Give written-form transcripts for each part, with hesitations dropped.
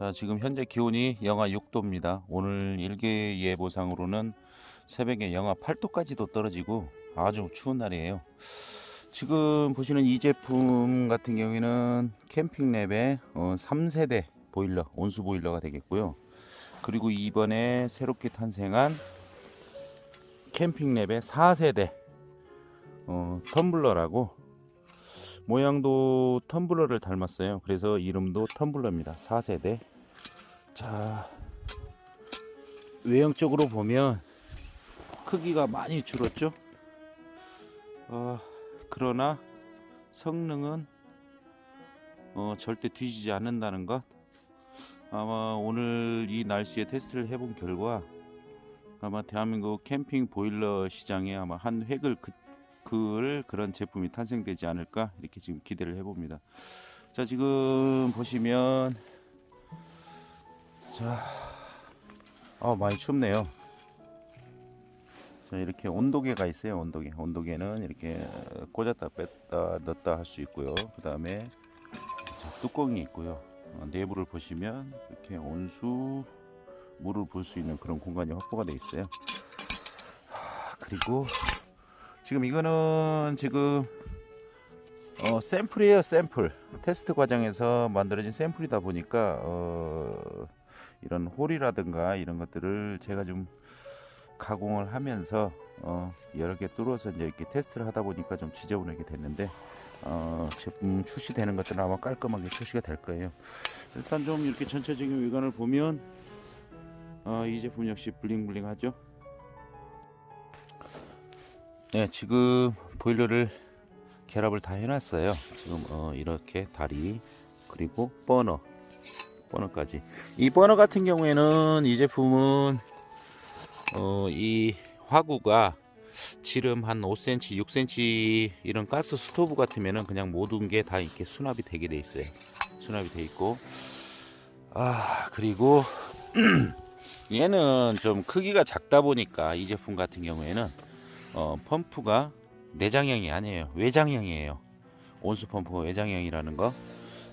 자, 지금 현재 기온이 영하 6도입니다. 오늘 일기예보상으로는 새벽에 영하 8도까지도 떨어지고 아주 추운 날이에요. 지금 보시는 이 제품 같은 경우에는 캠핑랩의 3세대 보일러, 온수 보일러가 되겠고요. 그리고 이번에 새롭게 탄생한 캠핑랩의 4세대 텀블러라고, 모양도 텀블러를 닮았어요. 그래서 이름도 텀블러입니다. 4세대. 자, 외형적으로 보면 크기가 많이 줄었죠. 그러나 성능은 절대 뒤지지 않는다는 것. 아마 오늘 이 날씨에 테스트를 해본 결과 아마 대한민국 캠핑 보일러 시장에 아마 한 획을 그을 그런 제품이 탄생되지 않을까, 이렇게 지금 기대를 해봅니다. 자, 지금 보시면, 자, 많이 춥네요. 자, 이렇게 온도계가 있어요. 온도계는 이렇게 꽂았다 뺐다 넣었다 할 수 있고요. 그 다음에 뚜껑이 있고요. 내부를 보시면 이렇게 온수 물을 볼 수 있는 그런 공간이 확보가 되어 있어요. 그리고 지금 이거는 지금 샘플이에요. 샘플 테스트 과정에서 만들어진 샘플이다 보니까 이런 홀이라든가 이런 것들을 제가 좀 가공을 하면서 여러 개 뚫어서 이제 이렇게 테스트를 하다 보니까 좀 지저분하게 됐는데, 제품 출시되는 것들은 아마 깔끔하게 출시가 될 거예요. 일단 좀 이렇게 전체적인 외관을 보면 이 제품 역시 블링블링하죠. 네, 지금 보일러를 결합을 다 해놨어요. 지금 이렇게 다리, 그리고 버너까지. 이 버너 같은 경우에는 이 제품은 이 화구가 지름 한 5cm, 6cm 이런 가스 스토브 같으면은 그냥 모든 게 다 이렇게 수납이 되게 돼 있어요. 수납이 돼 있고, 그리고 얘는 좀 크기가 작다 보니까 이 제품 같은 경우에는 펌프가 내장형이 아니에요. 외장형이에요. 온수 펌프가 외장형이라는 거.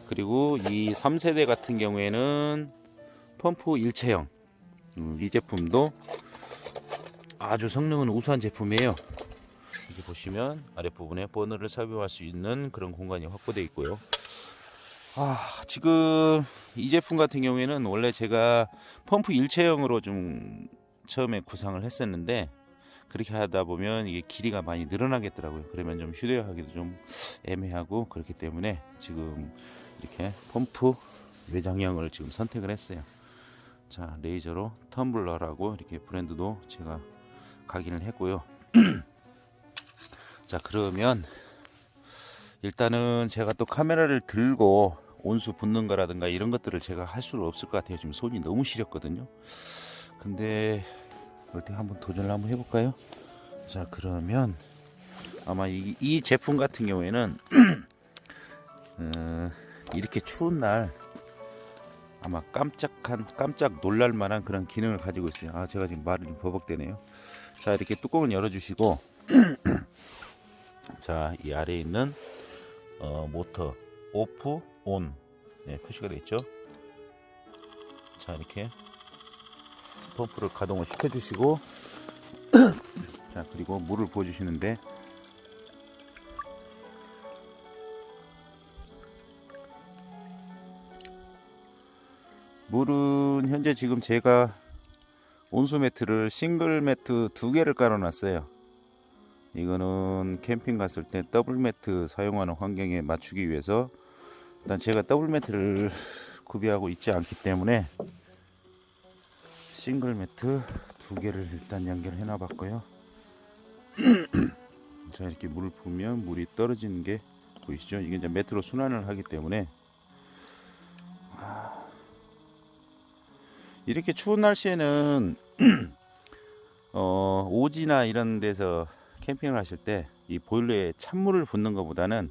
그리고 이 3세대 같은 경우에는 펌프 일체형. 이 제품도 아주 성능은 우수한 제품이에요. 여기 보시면 아랫부분에 버너를 삽입할 수 있는 그런 공간이 확보되어 있고요. 지금 이 제품 같은 경우에는 원래 제가 펌프 일체형으로 좀 처음에 구상을 했었는데, 그렇게 하다 보면 이게 길이가 많이 늘어나겠더라고요. 그러면 좀 휴대하기도 좀 애매하고, 그렇기 때문에 지금 이렇게 펌프 외장형을 지금 선택을 했어요. 자, 레이저로 텀블러라고 이렇게 브랜드도 제가 각인을 했고요. 자, 그러면 일단은 제가 또 카메라를 들고 온수 붓는 거라든가 이런 것들을 제가 할 수는 없을 것 같아요. 지금 손이 너무 시렸거든요. 근데 어떻게 한번 도전을 한번 해볼까요? 자, 그러면 아마 이 제품 같은 경우에는 이렇게 추운 날 아마 깜짝 놀랄 만한 그런 기능을 가지고 있어요. 제가 지금 말이 좀 버벅대네요. 자, 이렇게 뚜껑을 열어주시고 자, 이 아래에 있는 모터 오프 온, 네, 표시가 되어 있죠. 자, 이렇게 펌프를 가동을 시켜주시고 자, 그리고 물을 부어주시는데, 물은 현재 지금 제가 온수 매트를 싱글 매트 2개를 깔아 놨어요. 이거는 캠핑 갔을 때 더블 매트 사용하는 환경에 맞추기 위해서, 일단 제가 더블 매트를 구비하고 있지 않기 때문에 싱글 매트 2개를 일단 연결해 놔 봤고요. 자, 이렇게 물을 부으면 물이 떨어지는 게 보이시죠? 이게 이제 매트로 순환을 하기 때문에 이렇게 추운 날씨에는 오지나 이런 데서 캠핑을 하실 때 이 보일러에 찬물을 붓는 것보다는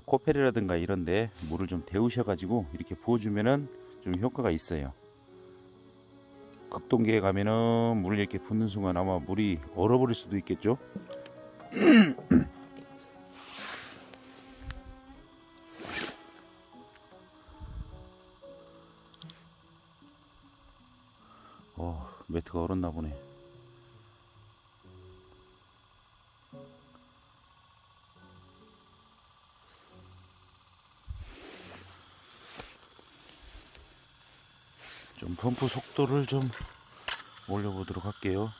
코펠이라든가 이런 데 물을 좀 데우셔 가지고 이렇게 부어주면은 좀 효과가 있어요. 급동기에 가면은 물을 이렇게 붓는 순간 아마 물이 얼어버릴 수도 있겠죠. 얼었나 보네. 좀 펌프 속도를 좀 올려보도록 할게요.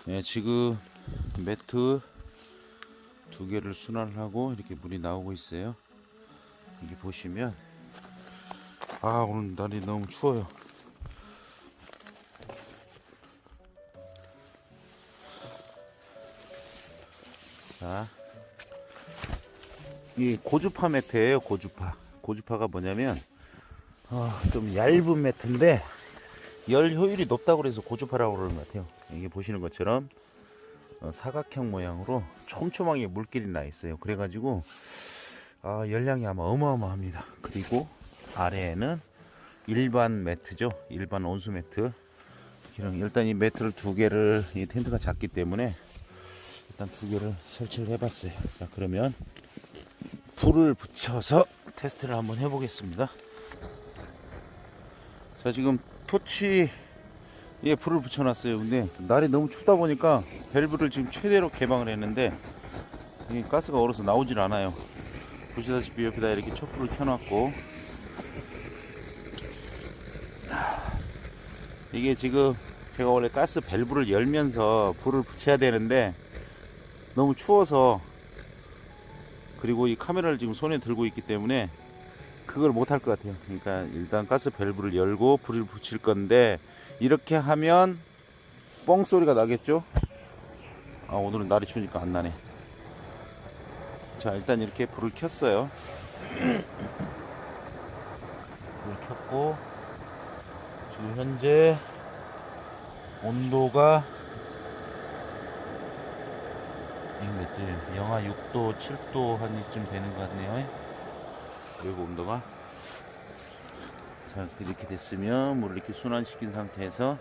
네, 지금 매트 2개를 순환을 하고 이렇게 물이 나오고 있어요. 여기 보시면 오늘 날이 너무 추워요. 자, 이 고주파 매트예요. 고주파가 뭐냐면 좀 얇은 매트인데 열 효율이 높다고 그래서 고주파라고 그러는 것 같아요. 이게 보시는 것처럼 사각형 모양으로 촘촘하게 물길이 나 있어요. 그래가지고 열량이 아마 어마어마합니다. 그리고 아래에는 일반 매트죠. 일반 온수 매트. 일단 이 매트를 2개를, 이 텐트가 작기 때문에 일단 2개를 설치를 해봤어요. 자, 그러면 불을 붙여서 테스트를 한번 해보겠습니다. 자, 지금 토치에 불을 붙여놨어요. 근데 날이 너무 춥다 보니까 밸브를 지금 최대로 개방을 했는데 이 가스가 얼어서 나오질 않아요. 보시다시피 옆에다 이렇게 촛불을 켜놨고, 이게 지금 제가 원래 가스 밸브를 열면서 불을 붙여야 되는데 너무 추워서, 그리고 이 카메라를 지금 손에 들고 있기 때문에 그걸 못할 것 같아요. 그러니까 일단 가스 밸브를 열고 불을 붙일 건데, 이렇게 하면 뻥 소리가 나겠죠. 오늘은 날이 추우니까 안 나네. 자, 일단 이렇게 불을 켰어요. 불을 켰고, 지금 현재 온도가 몇 도예요? 영하 6도, 7도 한 이쯤 되는 것 같네요. 그리고 온도가, 자, 이렇게 됐으면 물을 이렇게 순환시킨 상태에서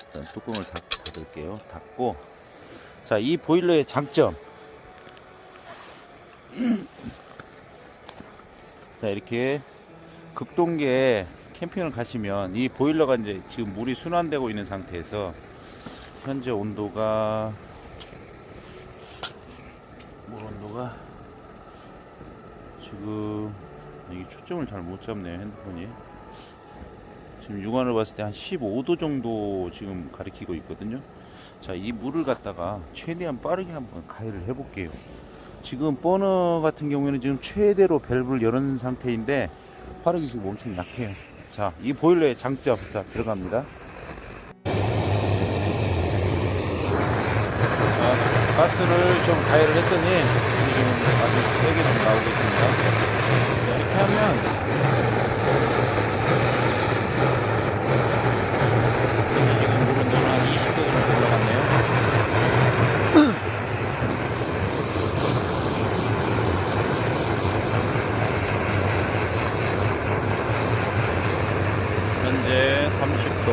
일단 뚜껑을 닫을게요. 닫고, 자, 이 보일러의 장점. 자, 이렇게 극동계 캠핑을 가시면 이 보일러가 이제 지금 물이 순환되고 있는 상태에서 현재 온도가, 물 온도가 지금, 이게 초점을 잘 못 잡네요, 핸드폰이. 지금 육안으로 봤을 때 한 15도 정도 지금 가리키고 있거든요. 자, 이 물을 갖다가 최대한 빠르게 한번 가열을 해 볼게요. 지금 버너 같은 경우에는 지금 최대로 밸브를 열은 상태인데 화력이 지금 엄청 약해요. 자, 이 보일러의 장점, 자, 들어갑니다. 자, 가스를 좀 가열을 했더니 지금 아주 세게 좀 나오고 있습니다. 자, 이렇게 하면 지금 물 온도는 한 20도 정도 올라갔네요. 현재 30도.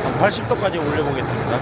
한 80도까지 올려보겠습니다.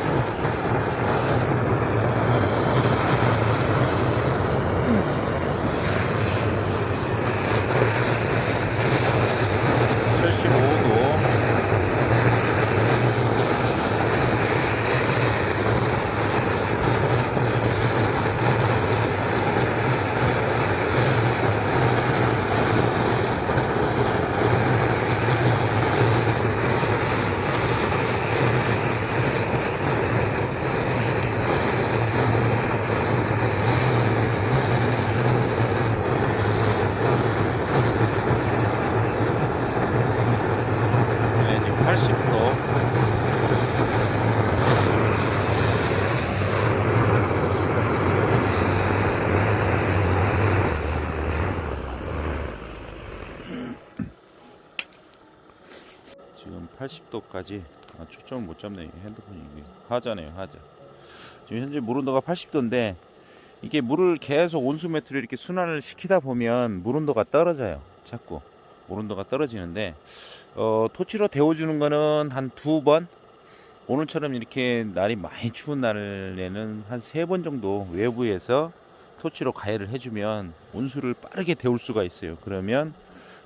80도까지 초점을 못 잡네. 핸드폰이 이게 하자네요. 하자. 지금 현재 물 온도가 80도인데 이게 물을 계속 온수 매트로 이렇게 순환을 시키다 보면 물 온도가 떨어져요. 자꾸 물 온도가 떨어지는데 토치로 데워주는 거는 한 2번, 오늘처럼 이렇게 날이 많이 추운 날에는 한 3번 정도 외부에서 토치로 가열을 해주면 온수를 빠르게 데울 수가 있어요. 그러면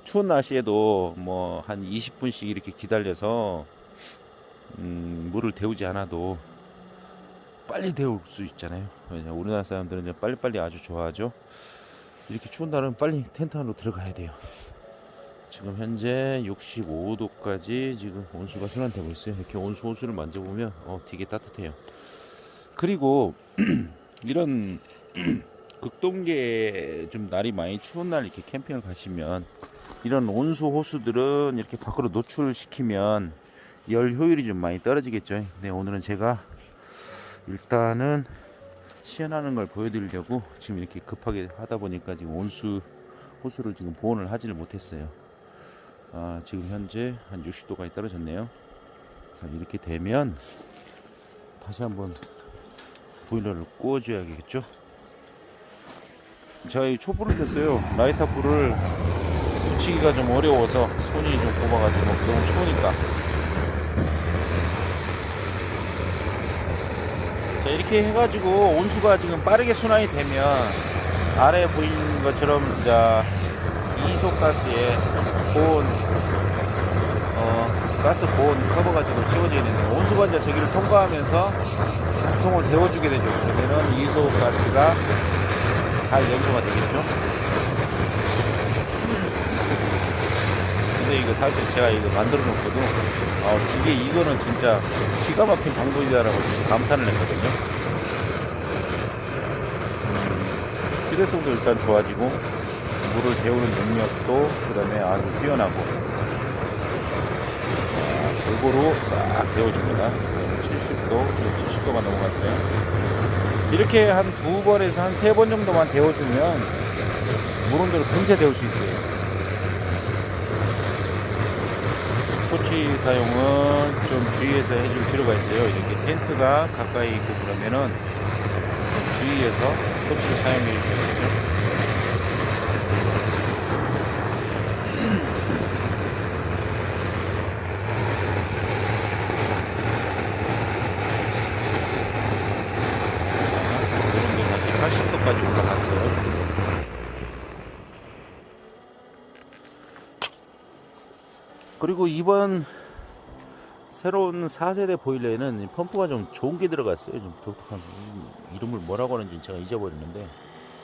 추운 날씨에도 뭐 한 20분씩 이렇게 기다려서 물을 데우지 않아도 빨리 데울 수 있잖아요. 왜냐 우리나라 사람들은 이제 빨리빨리 아주 좋아하죠. 이렇게 추운 날은 빨리 텐트 안으로 들어가야 돼요. 지금 현재 65도까지 지금 온수가 순환되고 있어요. 이렇게 온수 호수를 만져보면 되게 따뜻해요. 그리고 이런 극동계 좀 날이 많이 추운 날 이렇게 캠핑을 가시면 이런 온수 호수들은 이렇게 밖으로 노출시키면 열 효율이 좀 많이 떨어지겠죠. 네, 오늘은 제가 일단은 시연하는 걸 보여드리려고 지금 이렇게 급하게 하다 보니까 지금 온수 호수를 지금 보온을 하지를 못했어요. 지금 현재 한 60도까지 떨어졌네요. 자, 이렇게 되면 다시 한번 보일러를 구워줘야겠죠. 제가 이 촛불을 켰어요. 라이터 불을 붙이기가 좀 어려워서 손이 좀 꼽아가지고 너무 추우니까. 자, 이렇게 해가지고 온수가 지금 빠르게 순환이 되면 아래에 보이는 것처럼 이제 이소가스에 보온 가스 보온 커버가 지금 씌워져 있는데 온수가 이제 저기를 통과하면서 가스통을 데워주게 되죠. 그러면은 이소가스가 잘 연소가 되겠죠. 근데 이거 사실 제가 이거 만들어 놓고도 이게 이거는 진짜 기가 막힌 방법이다라고 감탄을 했거든요. 휴대성도 일단 좋아지고 물을 데우는 능력도 그 다음에 아주 뛰어나고 골고루 싹 데워줍니다. 70도, 70도가 넘어갔어요. 이렇게 한 2번에서 한 3번 정도만 데워주면 물 온도를 금세 데울 수 있어요. 토치 사용은 좀 주의해서 해줄 필요가 있어요. 이렇게 텐트가 가까이 있고 그러면은 주의해서 토치를 사용해 주셔야죠. 오른도 다시 80도까지 올라갔어요. 그리고 이번 새로운 4세대 보일러에는 펌프가 좀 좋은 게 들어갔어요. 좀 독특한 이름을 뭐라고 하는지 제가 잊어버렸는데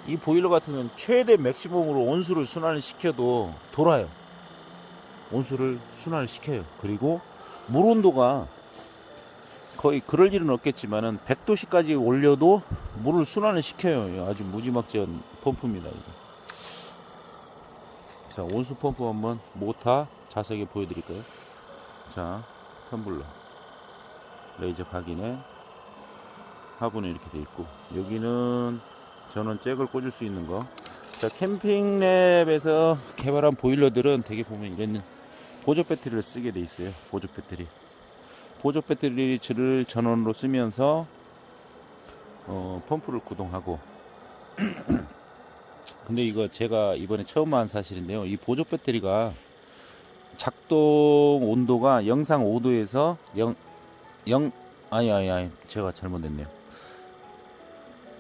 이 보일러 같은 경우는 최대 맥시멈으로 온수를 순환을 시켜도 돌아요. 온수를 순환을 시켜요. 그리고 물 온도가 거의 그럴 일은 없겠지만은 100도씨까지 올려도 물을 순환을 시켜요. 아주 무지막지한 펌프입니다. 이거. 자, 온수 펌프 한번 모터 자세하게 보여드릴까요? 자, 텀블러 레이저 각인에 화분이 이렇게 돼 있고 여기는 전원 잭을 꽂을 수 있는 거. 자, 캠핑랩에서 개발한 보일러들은 대개 보면 이런 보조 배터리를 쓰게 돼 있어요. 보조 배터리. 보조 배터리를 전원으로 쓰면서 펌프를 구동하고 근데 이거 제가 이번에 처음 한 사실인데요. 이 보조 배터리가 작동 온도가 영상 5도에서 아니 제가 잘못했네요.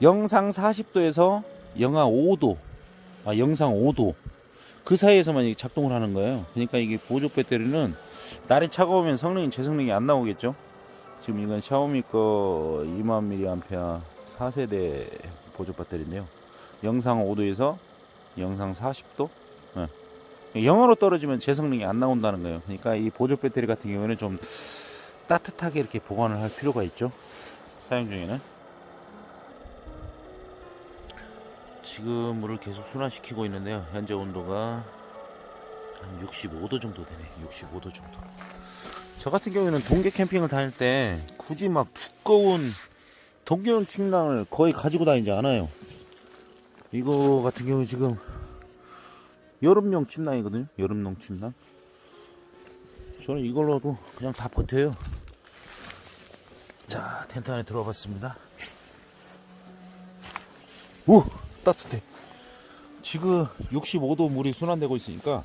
영상 40도에서 영하 5도 영상 5도 그 사이에서만 작동을 하는 거예요. 그러니까 이게 보조 배터리는 날이 차가우면 제성능이 안 나오겠죠. 지금 이건 샤오미 거 20,000mAh 4세대 보조 배터리인데요. 영상 5도에서 영상 40도 영하로 떨어지면 제성능이 안 나온다는 거예요. 그러니까 이 보조 배터리 같은 경우에는 좀 따뜻하게 이렇게 보관을 할 필요가 있죠. 사용 중에는 지금 물을 계속 순환시키고 있는데요. 현재 온도가 한 65도 정도 되네. 65도 정도. 저 같은 경우에는 동계 캠핑을 다닐 때 굳이 막 두꺼운 동계용 침낭을 거의 가지고 다니지 않아요. 이거 같은 경우 지금 여름용 침낭이거든요. 여름용 침낭. 저는 이걸로도 그냥 다 버텨요. 자, 텐트 안에 들어와 봤습니다. 오! 따뜻해. 지금 65도 물이 순환되고 있으니까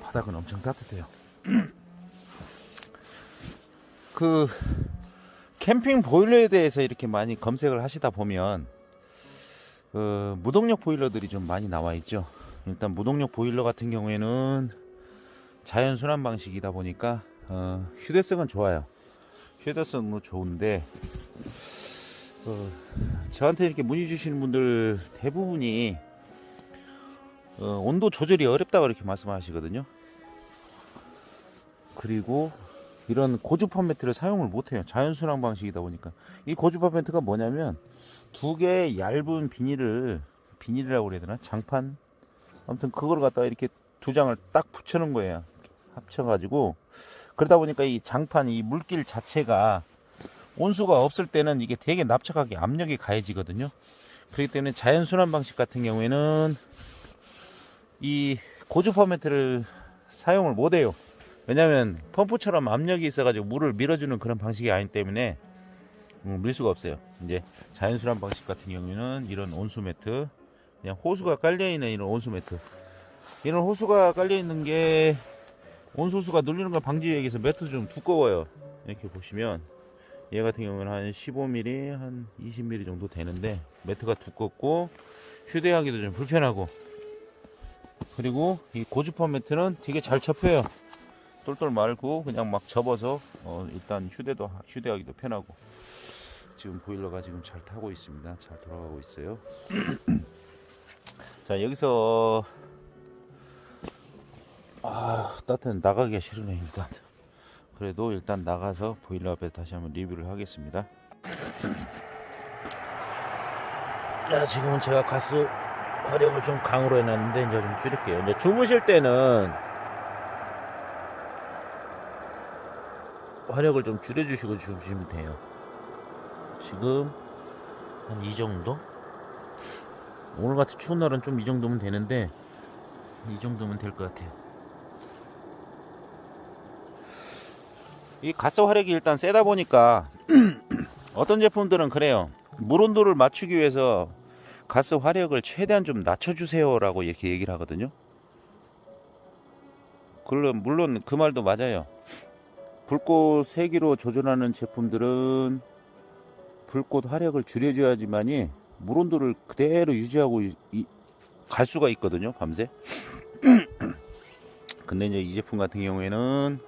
바닥은 엄청 따뜻해요. 그 캠핑 보일러에 대해서 이렇게 많이 검색을 하시다 보면 무동력 보일러들이 좀 많이 나와 있죠. 일단 무동력 보일러 같은 경우에는 자연 순환 방식이다 보니까 휴대성은 좋아요. 휴대성은 좋은데 저한테 이렇게 문의 주시는 분들 대부분이 온도 조절이 어렵다고 이렇게 말씀하시거든요. 그리고 이런 고주파 매트를 사용을 못해요. 자연순환 방식이다 보니까. 이 고주파 매트가 뭐냐면 두 개의 얇은 비닐이라고 그래야 되나? 장판? 아무튼 그걸 갖다가 이렇게 두 장을 딱 붙여놓은 거예요. 합쳐가지고. 그러다 보니까 이 장판, 이 물길 자체가 온수가 없을 때는 이게 되게 납작하게 압력이 가해지거든요. 그렇기 때문에 자연순환 방식 같은 경우에는 이 고주파 매트를 사용을 못해요. 왜냐면 펌프처럼 압력이 있어가지고 물을 밀어주는 그런 방식이 아니기 때문에 밀 수가 없어요. 이제 자연순환 방식 같은 경우에는 이런 온수 매트, 그냥 호수가 깔려있는 이런 온수 매트, 이런 호수가 깔려있는 게 온수수가 눌리는 걸 방지하기 위해서 매트도 좀 두꺼워요. 이렇게 보시면 얘 같은 경우는 한 15mm, 한 20mm 정도 되는데 매트가 두껍고 휴대하기도 좀 불편하고, 그리고 이 고주파 매트는 되게 잘 접혀요. 똘똘 말고 그냥 막 접어서 일단 휴대하기도 편하고. 지금 보일러가 지금 잘 타고 있습니다. 잘 돌아가고 있어요. 자, 여기서 따뜻한 나가기가 싫으네. 일단 그래도 일단 나가서 보일러 앞에 다시 한번 리뷰를 하겠습니다. 자, 지금은 제가 가스 화력을 좀 강으로 해놨는데 이제 좀 줄일게요. 이제 주무실 때는 화력을 좀 줄여주시고 주무시면 돼요. 지금 한 이 정도? 오늘같이 추운 날은 좀 이 정도면 되는데 이 정도면 될 것 같아요. 이 가스 화력이 일단 세다 보니까 어떤 제품들은 그래요. 물 온도를 맞추기 위해서 가스 화력을 최대한 좀 낮춰주세요 라고 이렇게 얘기를 하거든요. 물론 그 말도 맞아요. 불꽃 세기로 조절하는 제품들은 불꽃 화력을 줄여줘야지만이 물 온도를 그대로 유지하고 갈 수가 있거든요, 밤새. 근데 이제 이 제품 같은 경우에는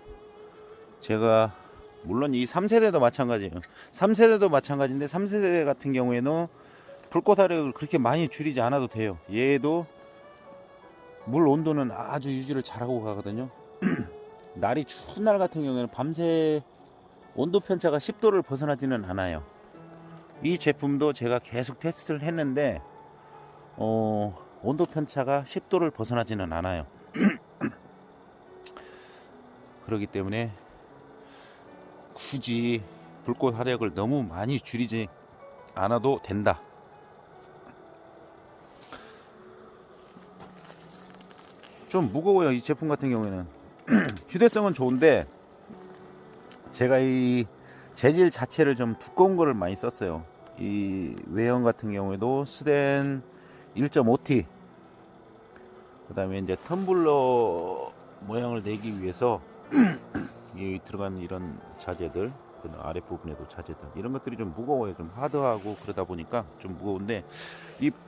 제가 물론 이 3세대도 마찬가지예요. 3세대도 마찬가지인데 3세대 같은 경우에는 불꽃 화력을 그렇게 많이 줄이지 않아도 돼요. 얘도 물 온도는 아주 유지를 잘하고 가거든요. 날이 추운 날 같은 경우에는 밤새 온도 편차가 10도를 벗어나지는 않아요. 이 제품도 제가 계속 테스트를 했는데 온도 편차가 10도를 벗어나지는 않아요. 그렇기 때문에 굳이 불꽃 화력을 너무 많이 줄이지 않아도 된다. 좀 무거워요, 이 제품 같은 경우에는. 휴대성은 좋은데 제가 이 재질 자체를 좀 두꺼운 거를 많이 썼어요. 이 외형 같은 경우에도 스덴 1.5T, 그 다음에 이제 텀블러 모양을 내기 위해서 이 들어간 이런 자재들, 그 아랫부분에도 자재들, 이런 것들이 좀 무거워요. 좀 하드하고 그러다 보니까 좀 무거운데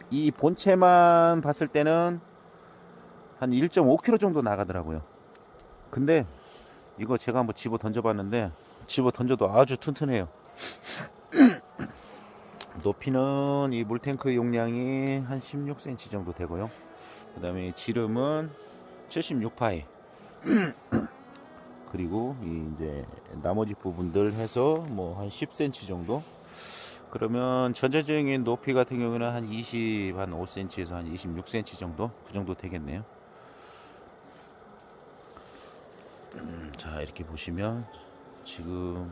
이 본체만 봤을 때는 한 1.5kg 정도 나가더라고요. 근데 이거 제가 한번 집어 던져 봤는데 집어 던져도 아주 튼튼해요. 높이는 이 물탱크 용량이 한 16cm 정도 되고요. 그 다음에 지름은 76파이. 그리고 이제 나머지 부분들 해서 뭐 한 10cm 정도. 그러면 전체적인 높이 같은 경우는 한 25cm에서 한 26cm 정도, 그 정도 되겠네요. 자, 이렇게 보시면 지금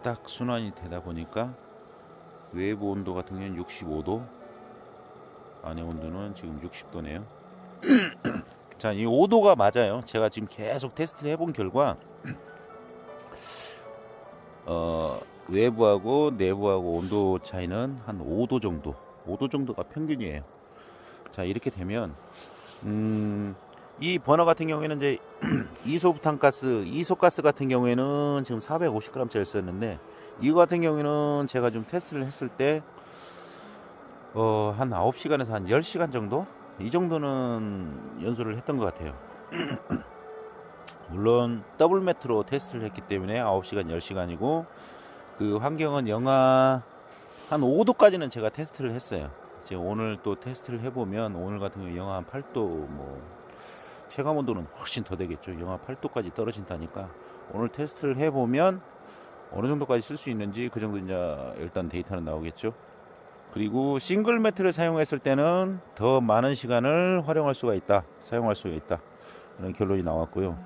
딱 순환이 되다 보니까 외부 온도 같은 경우는 65도, 안에 온도는 지금 60도네요. 자, 이 5도가 맞아요. 제가 지금 계속 테스트를 해본 결과 외부하고 내부하고 온도 차이는 한 5도 정도, 5도 정도가 평균이에요. 자, 이렇게 되면 이 버너 같은 경우에는 이제 이소부탄가스, 이소가스 같은 경우에는 지금 450g짜리 썼는데, 이거 같은 경우에는 제가 좀 테스트를 했을 때 한 9시간에서 한 10시간 정도? 이 정도는 연소를 했던 것 같아요. 물론 더블 매트로 테스트를 했기 때문에 9시간, 10시간이고, 그 환경은 영하 한 5도까지는 제가 테스트를 했어요. 제가 오늘 또 테스트를 해보면, 오늘 같은 경우 영하 한 8도, 뭐 체감 온도는 훨씬 더 되겠죠. 영하 8도까지 떨어진다니까, 오늘 테스트를 해보면 어느 정도까지 쓸 수 있는지 그 정도 이제 일단 데이터는 나오겠죠. 그리고 싱글 매트를 사용했을 때는 더 많은 시간을 활용할 수가 있다, 사용할 수가 있다, 이런 결론이 나왔고요.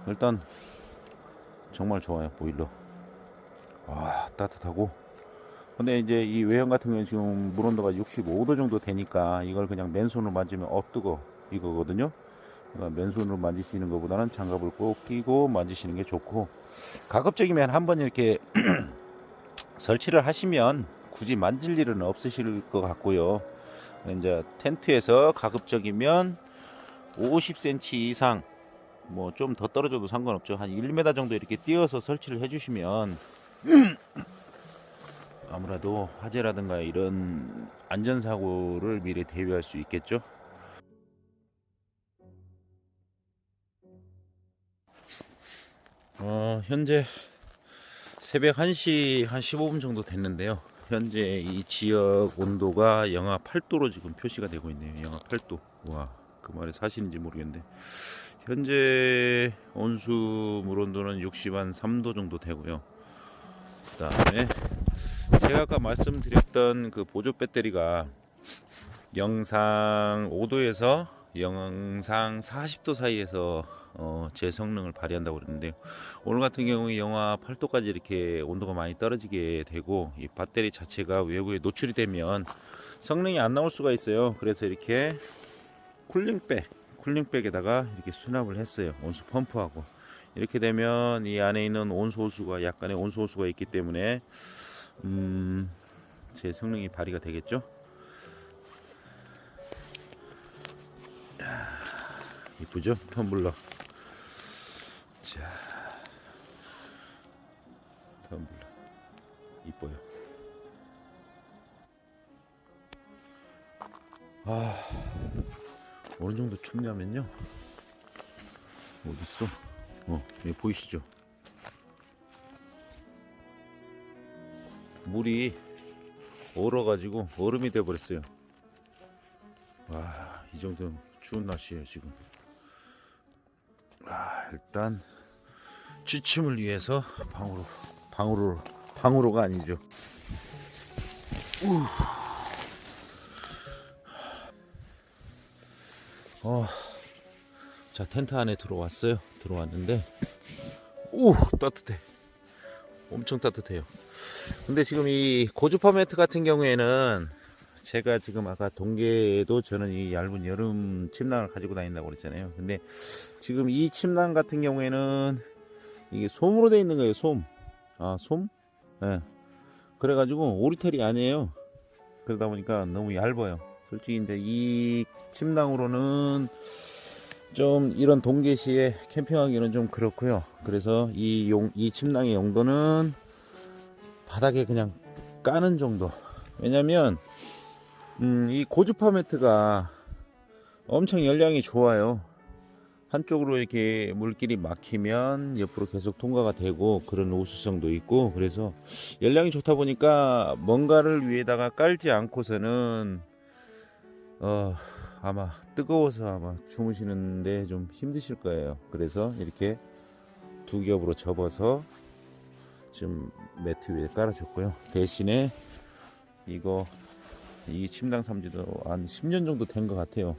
일단 정말 좋아요, 보일러. 와, 따뜻하고. 근데 이제 이 외형 같은 경우는 지금 물 온도가 65도 정도 되니까 이걸 그냥 맨손으로 만지면 뜨거, 이거거든요. 그러니까 맨손으로 만지시는 것보다는 장갑을 꼭 끼고 만지시는 게 좋고, 가급적이면 한번 이렇게 설치를 하시면 굳이 만질 일은 없으실 것 같고요. 이제 텐트에서 가급적이면 50cm 이상, 뭐 좀 더 떨어져도 상관없죠. 한 1m 정도 이렇게 띄어서 설치를 해주시면 아무래도 화재라든가 이런 안전사고를 미리 대비할 수 있겠죠. 현재 새벽 1시 한 15분 정도 됐는데요. 현재 이 지역 온도가 영하 8도로 지금 표시가 되고 있네요. 영하 8도. 와, 그 말이 사실인지 모르겠는데, 현재 온수 물 온도는 63도 정도 되고요. 그 다음에 제가 아까 말씀드렸던 그 보조 배터리가 영상 5도에서 영상 40도 사이에서 제 성능을 발휘한다고 그랬는데요. 오늘 같은 경우에 영하 8도까지 이렇게 온도가 많이 떨어지게 되고, 이 배터리 자체가 외부에 노출이 되면 성능이 안 나올 수가 있어요. 그래서 이렇게 쿨링백에다가 이렇게 수납을 했어요. 온수 펌프하고. 이렇게 되면 이 안에 있는 온수 호수가, 약간의 온수 호수가 있기 때문에 제 성능이 발휘가 되겠죠. 이쁘죠? 텀블러. 자, 텀블러 이뻐요. 어느 정도 춥냐면요, 어딨어? 여기 보이시죠? 물이 얼어가지고 얼음이 돼버렸어요. 와, 이 정도면 추운 날씨예요 지금. 일단 취침을 위해서 방으로가 아니죠. 자, 텐트 안에 들어왔는데, 따뜻해. 엄청 따뜻해요. 근데 지금 이 고주파 매트 같은 경우에는, 제가 지금 아까 동계에도 저는 이 얇은 여름 침낭을 가지고 다닌다고 그랬잖아요. 근데 지금 이 침낭 같은 경우에는 이게 솜으로 되어 있는 거예요. 솜. 솜? 네. 그래가지고 오리털이 아니에요. 그러다 보니까 너무 얇아요. 솔직히 이제 이 침낭으로는 좀 이런 동계시에 캠핑하기는 좀 그렇고요. 그래서 이 침낭의 용도는 바닥에 그냥 까는 정도. 왜냐면 이 고주파 매트가 엄청 열량이 좋아요. 한쪽으로 이렇게 물길이 막히면 옆으로 계속 통과가 되고, 그런 우수성도 있고, 그래서 열량이 좋다 보니까 뭔가를 위에다가 깔지 않고서는 아마 뜨거워서 아마 주무시는데 좀 힘드실 거예요. 그래서 이렇게 두 겹으로 접어서 지금 매트 위에 깔아줬고요. 대신에 이 침낭 삼지도 한 10년 정도 된 것 같아요.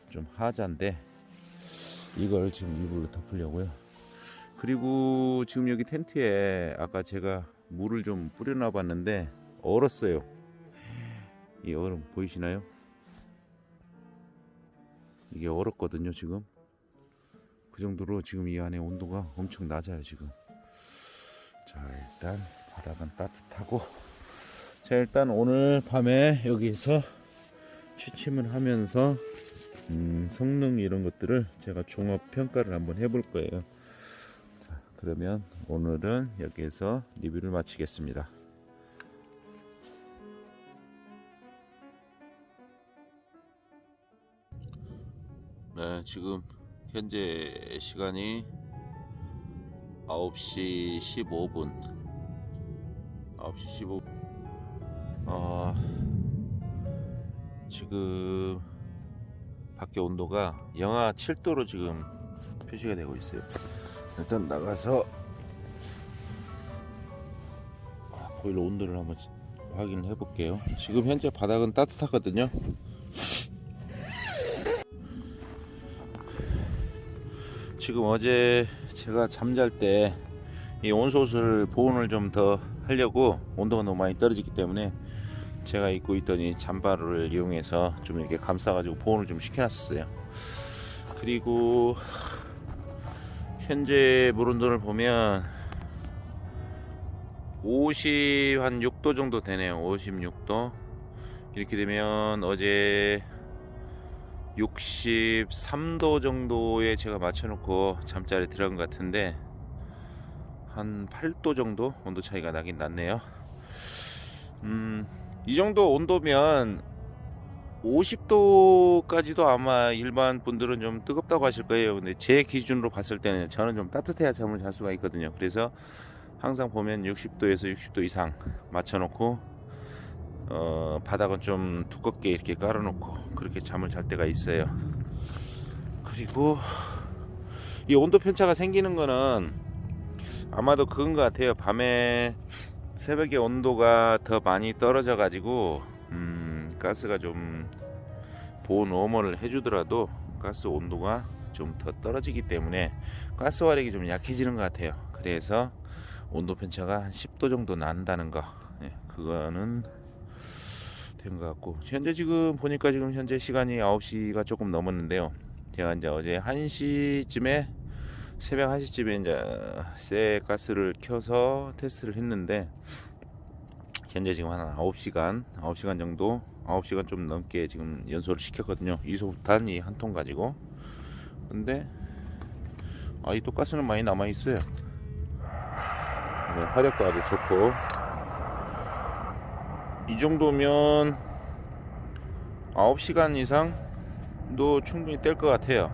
좀 하자인데 이걸 지금 이불로 덮으려고요. 그리고 지금 여기 텐트에 아까 제가 물을 좀 뿌려놔 봤는데 얼었어요. 이 얼음 보이시나요? 이게 얼었거든요. 지금 그 정도로 지금 이 안에 온도가 엄청 낮아요. 지금. 자, 일단 바닥은 따뜻하고, 자, 일단 오늘 밤에 여기서 취침을 하면서 성능 이런 것들을 제가 종합 평가를 한번 해볼 거예요. 자, 그러면 오늘은 여기에서 리뷰를 마치겠습니다. 네, 지금 현재 시간이 9시 15분. 9시 15분. 지금 밖에 온도가 영하 7도로 지금 표시가 되고 있어요. 일단 나가서 보일러 온도를 한번 확인을 해 볼게요. 지금 현재 바닥은 따뜻하거든요. 지금 어제 제가 잠잘 때 이 온솥을 보온을 좀 더 하려고, 온도가 너무 많이 떨어지기 때문에 제가 입고 있던 이 잠바를 이용해서 좀 이렇게 감싸가지고 보온을 좀 시켜놨었어요. 그리고 현재 물 온도를 보면 56도 정도 되네요. 56도. 이렇게 되면 어제 63도 정도에 제가 맞춰놓고 잠자리에 들어간 것 같은데, 한 8도 정도 온도 차이가 나긴 났네요. 이 정도 온도면 50도까지도 아마 일반 분들은 좀 뜨겁다고 하실 거예요. 근데 제 기준으로 봤을 때는 저는 좀 따뜻해야 잠을 잘 수가 있거든요. 그래서 항상 보면 60도에서 60도 이상 맞춰놓고 바닥은 좀 두껍게 이렇게 깔아놓고 그렇게 잠을 잘 때가 있어요. 그리고 이 온도 편차가 생기는 거는 아마도 그건 것 같아요. 밤에 새벽에 온도가 더 많이 떨어져 가지고 가스가 좀 보온 워머를 해주더라도 가스 온도가 좀 더 떨어지기 때문에 가스 화력이 좀 약해지는 것 같아요. 그래서 온도 편차가 한 10도 정도 난다는 거, 그거는 된 것 같고, 현재 지금 보니까 지금 현재 시간이 9시가 조금 넘었는데요. 제가 이제 어제 1시쯤에, 새벽 1시쯤에 이제 새 가스를 켜서 테스트를 했는데, 현재 지금 한 9시간 정도, 9시간 좀 넘게 지금 연소를 시켰거든요. 이소부탄 이 한 통 가지고. 근데 아직도 가스는 많이 남아 있어요. 화력도 아주 좋고, 이 정도면 9시간 이상도 충분히 뗄 것 같아요.